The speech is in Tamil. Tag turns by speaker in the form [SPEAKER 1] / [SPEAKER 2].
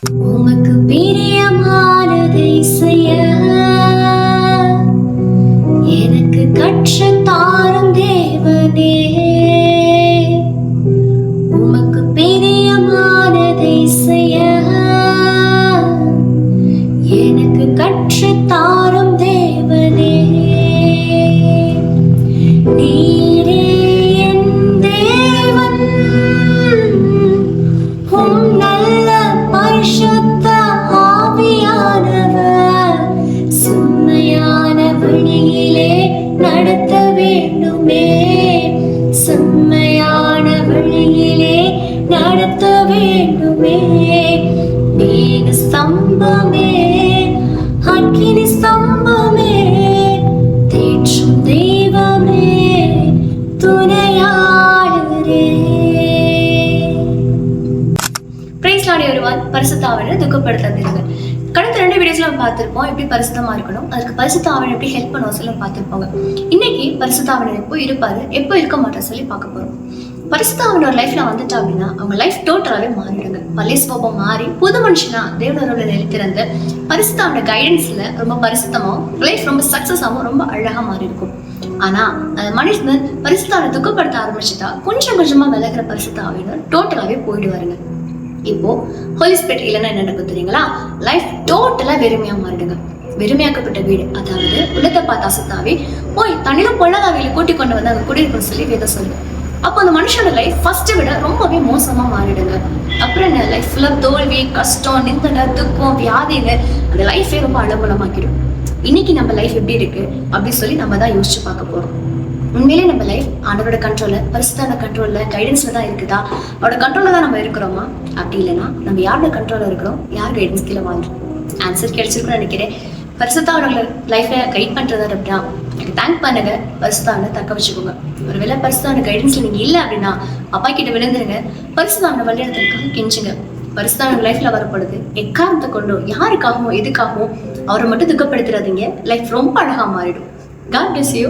[SPEAKER 1] உமக்கு பிரியமானதை செய்ய எனக்கு கற்றுத் தாரும் தேவனே. உமக்கு பிரியமானதை செய்ய எனக்கு கற்றுத் தாரும் தேவனே. நீரே என் தேவன், உம் நல்ல பரிசுத்த ஆவியானவர் செம்மையான வழியிலே நடத்த வேண்டுமே. செம்மையான வழியிலே நடத்த வேண்டுமே. மேக ஸ்தம்பமே, அக்கினி ஸ்தம்பமே, தேற்றும் தெய்வமே, துணையாளரே. பிரைஸ் லார்ட் எவரிவன். பரிசுத்த ஆவியானவர் துக்கப்படுத்தாதீர்கள். கடந்த 2 வீடியோஸ்ல நம்ம பார்த்திருப்போம் எப்படி பரிசுத்தமா இருக்கணும், அதுக்கு பரிசுத்த ஆவியானவர் எப்படி ஹெல்ப் பண்ணுவோம் சொல்லி பார்த்திருப்போங்க. இன்னைக்கு பரிசுத்த ஆவியானவர் எப்போ இருப்பாரு, எப்போ இருக்க மாட்டார் சொல்லி பார்க்க போறோம். பரிசுத்த ஆவியானவர் லைஃப்ல வந்துட்டா அப்படின்னா அவங்க லைஃப் டோட்டலாவே மாறிடுங்க. பழைய சுபாவம் மாறி புது மனுஷனா தேவனோட நிலைத்திறந்து பரிசுத்த ஆவியானவர் கைடன்ஸ்ல ரொம்ப பரிசுத்தமாவும் லைஃப் ரொம்ப சக்சஸாவும் ரொம்ப அழகா மாறி இருக்கும். ஆனா அந்த மனுஷன் பரிசுத்த ஆவியானவர் துக்கப்படுத்த ஆரம்பிச்சுட்டா கொஞ்சம் கொஞ்சமா விலகிற பரிசுத்த ஆவியானவர் டோட்டலாவே போயிடுவாருங்க. இப்போ ஹோலி ஸ்பிரிட் இல்லைன்னா என்ன நடக்கும் தெரியுங்களா? லைஃப் டோட்டலா வெறுமையா மாறிடுங்க. வெறுமையாக்கப்பட்ட வீடு, அதாவது உள்ளத்தை பார்த்து அசத்தாவே போய் தண்ணிலும் பொல்லாதாவியில கூட்டிக் கொண்டு வந்து அங்க குடியிருக்கும் சொல்லி வேதம் சொல்லுங்க. அப்போ அந்த மனுஷனோட லைஃப் ஃபர்ஸ்ட்டை விட ரொம்பவே மோசமா மாறிடுங்க. அப்புறம் என்ன, லைஃப் ஃபுல்லா தோல்வி, கஷ்டம், நிந்தனை, துக்கம், வியாதின்னு அந்த லைஃபே ரொம்ப அலங்கோலமாக்கிடும். இன்னைக்கு நம்ம லைஃப் எப்படி இருக்கு அப்படின்னு சொல்லி நம்ம தான் யோசிச்சு பார்க்க போறோம். உண்மையிலே நம்ம லைஃப் ஆண்டவரோட கண்ட்ரோல்ல, பரிசுத்தான கண்ட்ரோல்ல, கைடன்ஸ்ல தான் இருக்குதா? அவரோட கண்ட்ரோல்ல தான் நம்ம இருக்கிறோமா? அப்படி இல்லைன்னா நம்ம யாரோட கண்ட்ரோல்ல இருக்கிறோம், யார் கைடன்ஸ் கீழே வாழ்றோம்? ஆன்சர் கிடைச்சிருக்குன்னு நினைக்கிறேன். பரிசுத்தாவனோட லைஃப்ல கைட் பண்றது அப்படின்னா எனக்கு தேங்க் பண்ணுங்க. பரிசுத்தாவனை தக்க வச்சுக்கோங்க. ஒருவேளை பரிசுத்தாவன கைடன்ஸ்ல நீங்க இல்லை அப்படின்னா அப்பா கிட்ட விழுந்துருங்க. பரிசுத்தாவன வழிநடத்துறதுக்காக கெஞ்சுங்க. பரிசுத்தாவன லைஃப்ல வரப்படுது எக்காரணத்தை கொண்டும் யாருக்காகவும் எதுக்காகவும் அவரை மட்டும் துக்கப்படுத்துறாதீங்க. லைஃப் ரொம்ப அழகா மாறிடும். God bless you.